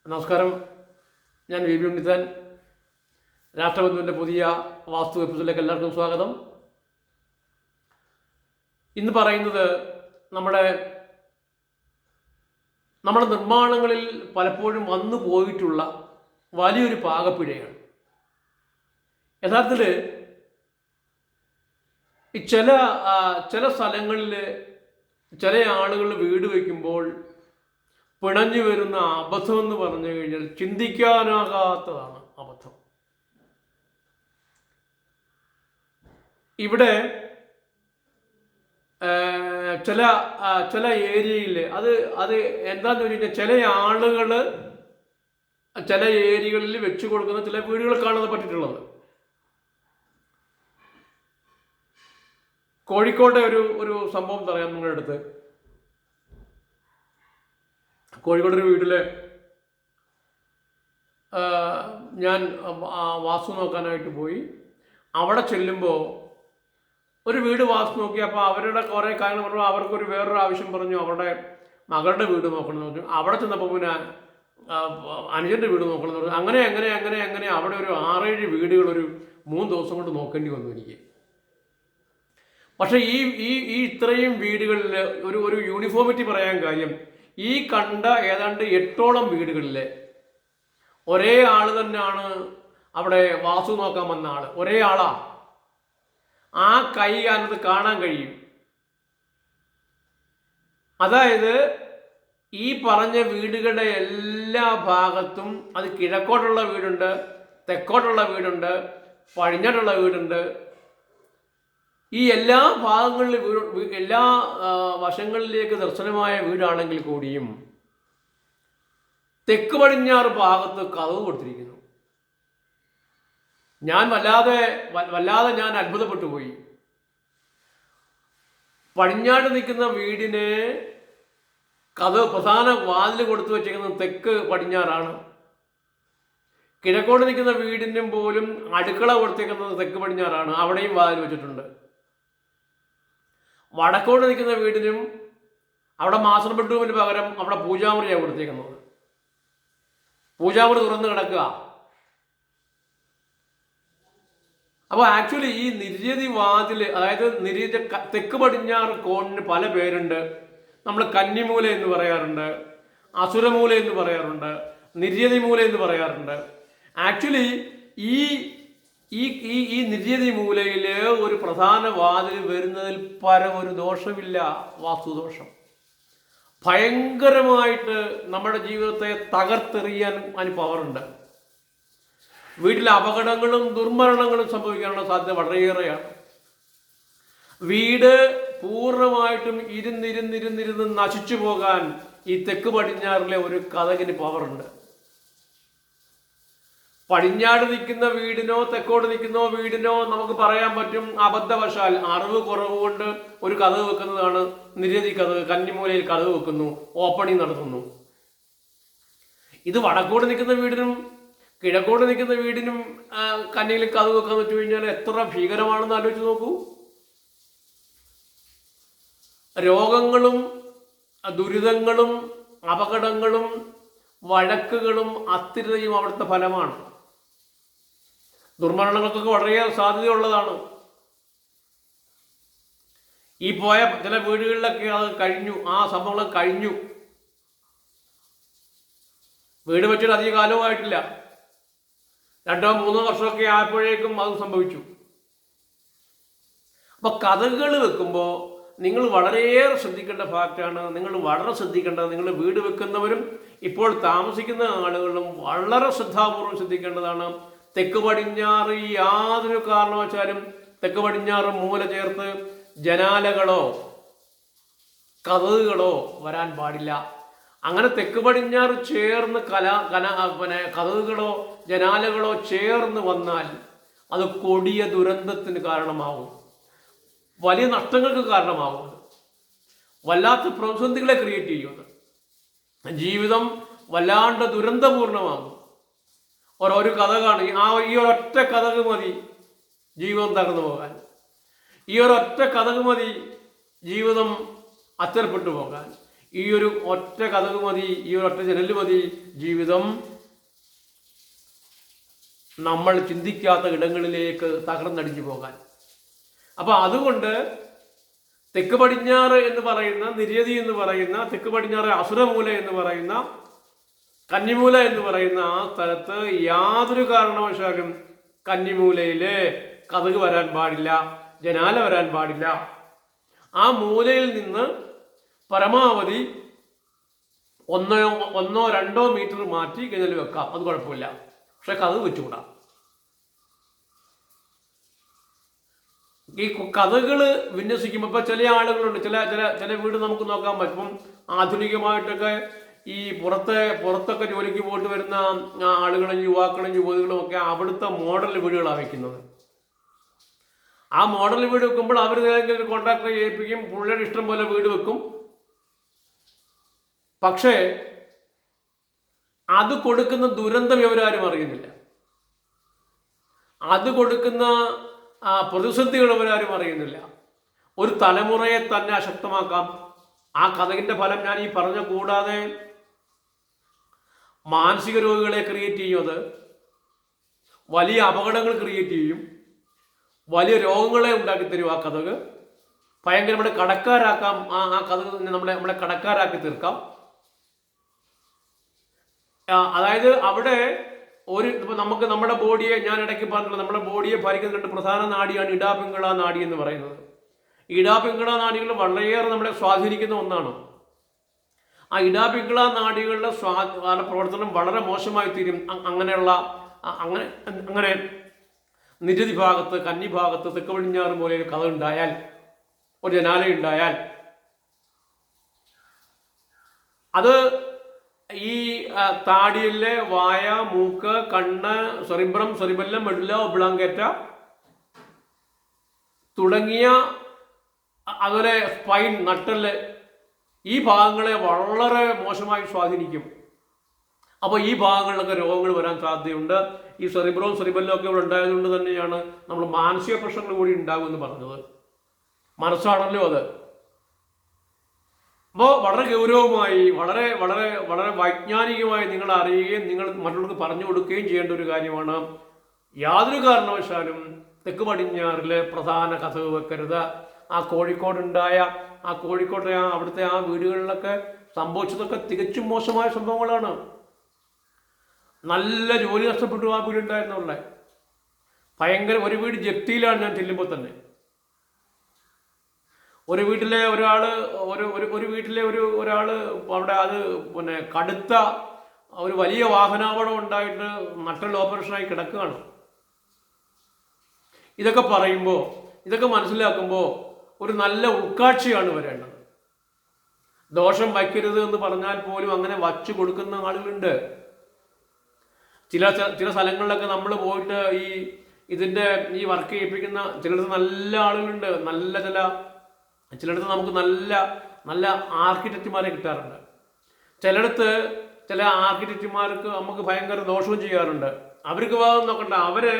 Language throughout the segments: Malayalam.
നമസ്കാരം. ഞാൻ വി ബി ഉണ്ണിത്താൻ. രാഷ്ട്രബന്ധുവിൻ്റെ പുതിയ വാസ്തു എപ്പിസോഡിലേക്ക് എല്ലാവർക്കും സ്വാഗതം. ഇന്ന് പറയുന്നത് നമ്മുടെ നിർമ്മാണങ്ങളിൽ പലപ്പോഴും വന്നു പോയിട്ടുള്ള വലിയൊരു പാകപ്പിഴയാണ്. യഥാർത്ഥത്തിൽ ഈ ചില സ്ഥലങ്ങളിൽ ചില ആളുകൾ വീട് വയ്ക്കുമ്പോൾ പിണഞ്ഞു വരുന്ന അബദ്ധം എന്ന് പറഞ്ഞു കഴിഞ്ഞാൽ ചിന്തിക്കാനാകാത്തതാണ് അബദ്ധം. ചില ഏരിയയിൽ അത് എന്താന്ന് വെച്ച് കഴിഞ്ഞാൽ ചില ആളുകൾ ചില ഏരിയകളിൽ വെച്ചു കൊടുക്കുന്ന ചില വീടുകൾക്കാണ് അത് പറ്റിയിട്ടുള്ളത്. കോഴിക്കോട്ടെ ഒരു സംഭവം പറയാം നിങ്ങളുടെ അടുത്ത്. കോഴിക്കോട് ഒരു വീട്ടിൽ ഞാൻ വാസ്തു നോക്കാനായിട്ട് പോയി. അവിടെ ചെല്ലുമ്പോൾ ഒരു വീട് വാസ്തു നോക്കി. അപ്പോൾ അവരുടെ കുറേ കാര്യങ്ങൾ പറഞ്ഞു. അവർക്കൊരു വേറൊരു ആവശ്യം പറഞ്ഞു, അവരുടെ മകളുടെ വീട് നോക്കണമെന്ന് പറഞ്ഞു. അവിടെ ചെന്നപ്പോൾ പിന്നെ അനുജൻ്റെ വീട് നോക്കണമെന്ന് പറഞ്ഞു. അങ്ങനെ അവിടെ ഒരു 6-7 വീടുകൾ ഒരു 3 ദിവസം കൊണ്ട് നോക്കേണ്ടി വന്നു എനിക്ക്. പക്ഷേ ഈ ഇത്രയും വീടുകളിൽ ഒരു യൂണിഫോമിറ്റി പറയാൻ കാര്യം, ഈ കണ്ട ഏതാണ്ട് 8ഓളം വീടുകളിൽ ഒരേ ആൾ തന്നെയാണ് അവിടെ വാസ്തു നോക്കാൻ വന്ന ആൾ. ഒരേ ആളാ. ആ കൈ അതിനകത്ത് കാണാൻ കഴിയും. അതായത് ഈ പറഞ്ഞ വീടുകളുടെ എല്ലാ ഭാഗത്തും അത് കിഴക്കോട്ടുള്ള വീടുണ്ട്, തെക്കോട്ടുള്ള വീടുണ്ട്, പടിഞ്ഞാട്ടുള്ള വീടുണ്ട്. ഈ എല്ലാ ഭാഗങ്ങളിലും എല്ലാ വശങ്ങളിലേക്ക് ദർശനമായ വീടാണെങ്കിൽ കൂടിയും തെക്ക് പടിഞ്ഞാറ് ഭാഗത്ത് കതവ് കൊടുത്തിരിക്കുന്നു. ഞാൻ വല്ലാതെ ഞാൻ അത്ഭുതപ്പെട്ടു പോയി. പടിഞ്ഞാട്ട് നിൽക്കുന്ന വീടിന് കതവ് പ്രധാന വാതിൽ കൊടുത്തു വെച്ചിരിക്കുന്നത് തെക്ക് പടിഞ്ഞാറാണ്. കിഴക്കോട്ട് നിൽക്കുന്ന വീടിനും പോലും അടുക്കള കൊടുത്തേക്കുന്നത് തെക്ക് പടിഞ്ഞാറാണ്. അവിടെയും വാതിൽ വെച്ചിട്ടുണ്ട്. വടക്കോട്ട് നിൽക്കുന്ന വീടിനും അവിടെ മാസ്റ്റർ ബെഡ്റൂമിന് പകരം അവിടെ പൂജാമുറിയാണ് കൊടുത്തേക്കുന്നത്. പൂജാമുറി തുറന്ന് കിടക്കുക. അപ്പോൾ ആക്ച്വലി ഈ നിര്യതി വാതിൽ, അതായത് തെക്ക് പടിഞ്ഞാറ് കോണിന് പല പേരുണ്ട്. നമ്മൾ കന്നിമൂല എന്ന് പറയാറുണ്ട്, അസുരമൂല എന്ന് പറയാറുണ്ട്, നിര്യതി മൂല എന്ന് പറയാറുണ്ട്. ആക്ച്വലി ഈ ഈ ഈ നിര്യതി മൂലയിൽ ഒരു പ്രധാന വാതിൽ വരുന്നതിൽ പരം ഒരു ദോഷമില്ല. വാസ്തുദോഷം ഭയങ്കരമായിട്ട് നമ്മുടെ ജീവിതത്തെ തകർത്തെറിയാൻ അതിന് പവറുണ്ട്. വീട്ടിലെ അപകടങ്ങളും ദുർമരണങ്ങളും സംഭവിക്കാനുള്ള സാധ്യത വളരെയേറെയാണ്. വീട് പൂർണ്ണമായിട്ടും ഇരുന്നിരുന്ന് നശിച്ചു പോകാൻ ഈ തെക്ക് പടിഞ്ഞാറിലെ ഒരു കതകിന് പവറുണ്ട്. പടിഞ്ഞാട് നിൽക്കുന്ന വീടിനോ തെക്കോട്ട് നിൽക്കുന്ന വീടിനോ നമുക്ക് പറയാൻ പറ്റും, അബദ്ധവശാൽ അറിവ് കുറവ് കൊണ്ട് ഒരു കതക് വെക്കുന്നതാണ് നിര്യതി കതക്. കന്നിമൂലയിൽ കതക് വെക്കുന്നു, ഓപ്പണിംഗ് നടത്തുന്നു. ഇത് വടക്കോട്ട് നിൽക്കുന്ന വീടിനും കിഴക്കോട്ട് നിൽക്കുന്ന വീടിനും കന്നിയിൽ കതക് വെക്കാന്ന് വെച്ച് കഴിഞ്ഞാൽ എത്ര ഭീകരമാണെന്ന് ആലോചിച്ച് നോക്കൂ. രോഗങ്ങളും ദുരിതങ്ങളും അപകടങ്ങളും വഴക്കുകളും അസ്ഥിരതയും അവിടുത്തെ ഫലമാണ്. ദുർമരണങ്ങൾക്കൊക്കെ വളരെയേറെ സാധ്യതയുള്ളതാണ്. ഈ പോയ ചില വീടുകളിലൊക്കെ അത് കഴിഞ്ഞു, ആ സംഭവങ്ങൾ കഴിഞ്ഞു. വീട് വെച്ചിട്ട് അധിക കാലവുമായിട്ടില്ല, 2-3 വർഷമൊക്കെ ആയപ്പോഴേക്കും അത് സംഭവിച്ചു. അപ്പൊ കഥകൾ വെക്കുമ്പോൾ നിങ്ങൾ വളരെയേറെ ശ്രദ്ധിക്കേണ്ട ഫാക്റ്റാണ്. നിങ്ങൾ വളരെ ശ്രദ്ധിക്കേണ്ടത്, നിങ്ങൾ വീട് വെക്കുന്നവരും ഇപ്പോൾ താമസിക്കുന്ന ആളുകളും വളരെ ശ്രദ്ധാപൂർവം ശ്രദ്ധിക്കേണ്ടതാണ്. തെക്ക് പടിഞ്ഞാറ് യാതൊരു കാരണവശാലും തെക്ക് പടിഞ്ഞാറ് മൂല ചേർത്ത് ജനാലകളോ കതകുകളോ വരാൻ പാടില്ല. അങ്ങനെ തെക്ക് പടിഞ്ഞാറ് ചേർന്ന് കതകുകളോ ജനാലകളോ ചേർന്ന് വന്നാൽ അത് കൊടിയ ദുരന്തത്തിന് കാരണമാകും, വലിയ നഷ്ടങ്ങൾക്ക് കാരണമാകും, വല്ലാത്ത പ്രതിസന്ധികളെ ക്രിയേറ്റ് ചെയ്യുന്നത്. ജീവിതം വല്ലാണ്ട് ദുരന്തപൂർണമാകും. ഒരു കഥകാണ്. ഈ ഒരൊറ്റ കഥക് മതി ജീവിതം തകർന്നു പോകാൻ. ഈ ഒരൊറ്റ കഥക് മതി ജീവിതം അച്ചരപ്പെട്ടു പോകാൻ. ഈ ഒരു ഒറ്റ കതക് മതി, ഈ ഒരു ഒറ്റ ജനല് മതി ജീവിതം നമ്മൾ ചിന്തിക്കാത്ത ഇടങ്ങളിലേക്ക് തകർന്നടിഞ്ഞു പോകാൻ. അപ്പൊ അതുകൊണ്ട് തെക്ക് പടിഞ്ഞാറ് എന്ന് പറയുന്ന, നിര്യതി എന്ന് പറയുന്ന, തെക്ക് പടിഞ്ഞാറ് അസുരമൂല എന്ന് പറയുന്ന, കന്നിമൂല എന്ന് പറയുന്ന ആ സ്ഥലത്ത് യാതൊരു കാരണവശാലും കന്നിമൂലയില് കതക് വരാൻ പാടില്ല, ജനാല വരാൻ പാടില്ല. ആ മൂലയിൽ നിന്ന് പരമാവധി 1-2 മീറ്റർ മാറ്റി ജനൽ വെക്കാം, അത് കുഴപ്പമില്ല. പക്ഷെ കതക് വെച്ചുകൂടാ. ഈ കതകള് വിന്യസിക്കുമ്പോൾ ഇപ്പൊ ചില ആളുകളുണ്ട്, ചില ചില ചില വീട് നമുക്ക് നോക്കാൻ പറ്റും. ആധുനികമായിട്ടൊക്കെ ഈ പുറത്തൊക്കെ ജോലിക്ക് പോയിട്ട് വരുന്ന ആളുകളും യുവാക്കളും യുവതികളും ഒക്കെ അവിടുത്തെ മോഡൽ വീടുകളാണ് വെക്കുന്നത്. ആ മോഡൽ വീട് വെക്കുമ്പോൾ അവർ ഏതെങ്കിലും ഒരു കോൺട്രാക്ടറെ ഏൽപ്പിക്കും, പുള്ളിയുടെ ഇഷ്ടം പോലെ വീട് വെക്കും. പക്ഷേ അത് കൊടുക്കുന്ന ദുരന്തം ഇവരാരും അറിയുന്നില്ല. അത് കൊടുക്കുന്ന പ്രതിസന്ധികൾ ഇവരാരും അറിയുന്നില്ല. ഒരു തലമുറയെ തന്നെ അശക്തമാക്കാം. ആ കഥകിന്റെ ഫലം ഞാൻ ഈ പറഞ്ഞ കൂടാതെ മാനസിക രോഗികളെ ക്രിയേറ്റ് ചെയ്യും, അത് വലിയ അപകടങ്ങൾ ക്രിയേറ്റ് ചെയ്യും, വലിയ രോഗങ്ങളെ ഉണ്ടാക്കി തരും. ആ കഥക് ഭയങ്കരമായിട്ട് കടക്കാരാക്കാം. ആ കഥക് നമ്മളെ കടക്കാരാക്കി തീർക്കാം. അതായത് അവിടെ ഇപ്പൊ നമുക്ക് നമ്മുടെ ബോഡിയെ, ഞാൻ ഇടയ്ക്ക് പറഞ്ഞിട്ടുള്ള, നമ്മുടെ ബോഡിയെ ഭരിക്കുന്ന 2 പ്രധാന നാഡിയാണ് ഇടാപിംഗള നാഡി എന്ന് പറയുന്നത്. ഇടാപിംഗള നാഡികൾ വളരെയേറെ നമ്മളെ സ്വാധീനിക്കുന്ന ഒന്നാണ്. ആ ഇടാപിംഗള നാഡികളുടെ പ്രവർത്തനം വളരെ മോശമായി തീരും. അങ്ങനെ നിരതി ഭാഗത്ത്, കന്നി ഭാഗത്ത്, തെക്ക് പടിഞ്ഞാറ് പോലെ ഒരു കഥ ഉണ്ടായാൽ, ഒരു ജനാല ഉണ്ടായാൽ, അത് ഈ താടിയിലെ വായ, മൂക്ക്, കണ്ണ്, സെറിബ്രം, സെറിബെല്ലം, മെഡുല്ല ഒബ്ലാങ്കേറ്റ തുടങ്ങിയ, അതുപോലെ സ്പൈൻ, നട്ടല്, ഈ ഭാഗങ്ങളെ വളരെ മോശമായി സ്വാധീനിക്കും. അപ്പോൾ ഈ ഭാഗങ്ങളിലൊക്കെ രോഗങ്ങൾ വരാൻ സാധ്യതയുണ്ട്. ഈ സെറിബ്രവും സെറിബെല്ലും ഒക്കെ ഇവിടെ ഉണ്ടായതുകൊണ്ട് തന്നെയാണ് നമ്മൾ മാനസിക പ്രശ്നങ്ങൾ കൂടി ഉണ്ടാകുമെന്ന് പറഞ്ഞത്. മനസ്സാണല്ലോ അത്. അപ്പോൾ വളരെ ഗൗരവമായി, വളരെ വളരെ വളരെ വൈജ്ഞാനികമായി നിങ്ങൾ അറിയുകയും നിങ്ങൾ മറ്റുള്ളവർക്ക് പറഞ്ഞു കൊടുക്കുകയും ചെയ്യേണ്ട ഒരു കാര്യമാണ്. യാതൊരു കാരണവശാലും തെക്ക് പടിഞ്ഞാറിൽ പ്രധാന കതക് വെക്കരുത്. ആ കോഴിക്കോടുണ്ടായ, കോഴിക്കോട്ടെ അവിടുത്തെ ആ വീടുകളിലൊക്കെ സംഭവിച്ചതൊക്കെ തികച്ചും മോശമായ സംഭവങ്ങളാണ്. നല്ല ജോലി നഷ്ടപ്പെട്ടു ആ വീടുണ്ടായിരുന്നുള്ള. ഭയങ്കര, ഒരു വീട് ജപ്തിയിലാണ് ഞാൻ ചെല്ലുമ്പോൾ തന്നെ. ഒരു വീട്ടിലെ ഒരാള് അവിടെ അത് കടുത്ത ഒരു വലിയ വാഹനാപകടം ഉണ്ടായിട്ട് നട്ടൽ ഓപ്പറേഷനായി കിടക്കുകയാണ്. ഇതൊക്കെ പറയുമ്പോൾ, ഇതൊക്കെ മനസ്സിലാക്കുമ്പോൾ ഒരു നല്ല ഉൾക്കാഴ്ചയാണ് വരേണ്ടത്. ദോഷം വയ്ക്കരുത് എന്ന് പറഞ്ഞാൽ പോലും അങ്ങനെ വച്ചു കൊടുക്കുന്ന ആളുകളുണ്ട്. ചില സ്ഥലങ്ങളിലൊക്കെ നമ്മൾ പോയിട്ട് ഈ വർക്ക് ചെയ്യിപ്പിക്കുന്ന ചിലടത്ത് നല്ല ആളുകളുണ്ട്. ചിലയിടത്ത് നമുക്ക് നല്ല ആർക്കിടെക്റ്റുമാരെ കിട്ടാറുണ്ട്. ചില ആർക്കിടെക്റ്റുമാർക്ക് നമുക്ക് ഭയങ്കര ദോഷവും ചെയ്യാറുണ്ട്. അവർക്ക് ഭാഗം നോക്കണ്ട, അവര്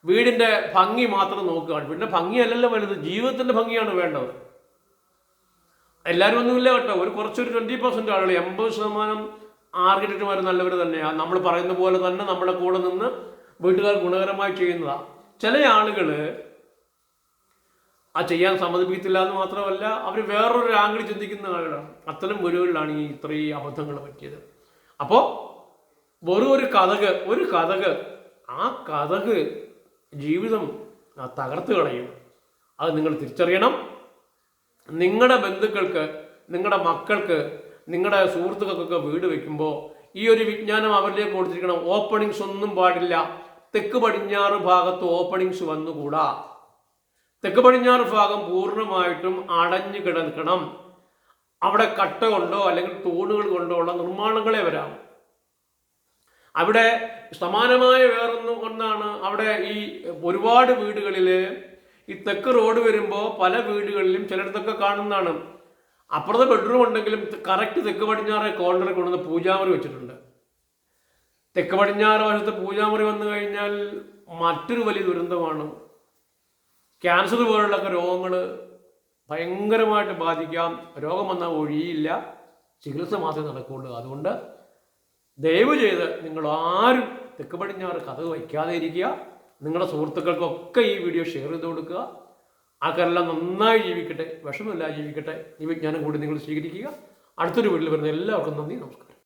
വീടിന്റെ ഭംഗി മാത്രം നോക്കുകയാണ്. വീടിന്റെ ഭംഗിയല്ലല്ലോ വലുത്, ജീവിതത്തിന്റെ ഭംഗിയാണ് വേണ്ടത്. എല്ലാവരും ഒന്നുമില്ല കേട്ടോ, കുറച്ചൊരു 20% ആളുകൾ, 80% ആർക്കിടെക്റ്റുമാർ നല്ലവർ തന്നെയാണ്. നമ്മൾ പറയുന്ന പോലെ തന്നെ നമ്മളെ കൂടെ നിന്ന് വീട്ടുകാർ ഗുണകരമായി ചെയ്യുന്നതാണ്. ചില ആളുകൾ ആ ചെയ്യാൻ സമ്മതിപ്പിക്കത്തില്ല എന്ന് മാത്രമല്ല, അവർ വേറൊരു ആംഗിൾ ചിന്തിക്കുന്ന ആളുകളാണ്. അത്തരം വീടുകളിലാണ് ഈ ഇത്രയും അബദ്ധങ്ങൾ പറ്റിയത്. അപ്പോൾ വെറും ഒരു കതക് ആ കതക് ജീവിതം തകർത്ത് കളയും. അത് നിങ്ങൾ തിരിച്ചറിയണം. നിങ്ങളുടെ ബന്ധുക്കൾക്ക്, നിങ്ങളുടെ മക്കൾക്ക്, നിങ്ങളുടെ സുഹൃത്തുക്കൾക്കൊക്കെ വീട് വെക്കുമ്പോൾ ഈ ഒരു വിജ്ഞാനം അവരിലേക്ക് കൊടുത്തിരിക്കണം. ഓപ്പണിങ്സ് ഒന്നും പാടില്ല. തെക്ക് പടിഞ്ഞാറ് ഭാഗത്ത് ഓപ്പണിങ്സ് വന്നുകൂടാ. തെക്ക് പടിഞ്ഞാറ് ഭാഗം പൂർണ്ണമായിട്ടും അടഞ്ഞു കിടക്കണം. അവിടെ കട്ട കൊണ്ടോ അല്ലെങ്കിൽ തൂണുകൾ കൊണ്ടോ ഉള്ള നിർമ്മാണങ്ങളെ വരാം. അവിടെ സമാനമായ ഒന്നാണ്. അവിടെ ഈ ഒരുപാട് വീടുകളിൽ ഈ തെക്ക് റോഡ് വരുമ്പോൾ പല വീടുകളിലും ചിലയിടത്തൊക്കെ കാണുന്നതാണ്, അപ്പുറത്തെ ബെഡ്റൂം ഉണ്ടെങ്കിലും കറക്റ്റ് തെക്ക് പടിഞ്ഞാറ് കോർണറിൽ കൊണ്ടുവന്ന് പൂജാമുറി വെച്ചിട്ടുണ്ട്. തെക്ക് പടിഞ്ഞാറ് വശത്ത് പൂജാമുറി വന്നു കഴിഞ്ഞാൽ മറ്റൊരു വലിയ ദുരന്തമാണ്. ക്യാൻസർ പോലുള്ളൊക്കെ രോഗങ്ങൾ ഭയങ്കരമായിട്ട് ബാധിക്കാം. രോഗം വന്നാൽ ഒഴിയില്ല, ചികിത്സ മാത്രമേ നടക്കുകയുള്ളൂ. അതുകൊണ്ട് ദയവ് ചെയ്ത് നിങ്ങൾ ആരും തെക്ക് പടിഞ്ഞാറ് കഥക് വയ്ക്കാതെ ഇരിക്കുക. നിങ്ങളുടെ സുഹൃത്തുക്കൾക്കൊക്കെ ഈ വീഡിയോ ഷെയർ ചെയ്ത് കൊടുക്കുക. ആൾക്കാരെല്ലാം നന്നായി ജീവിക്കട്ടെ, വിഷമമില്ലാതെ ജീവിക്കട്ടെ. ഈ വിജ്ഞാനം കൂടി നിങ്ങൾ സ്വീകരിക്കുക. അടുത്തൊരു വീട്ടിൽ വരുന്ന എല്ലാവർക്കും നന്ദി, നമസ്കാരം.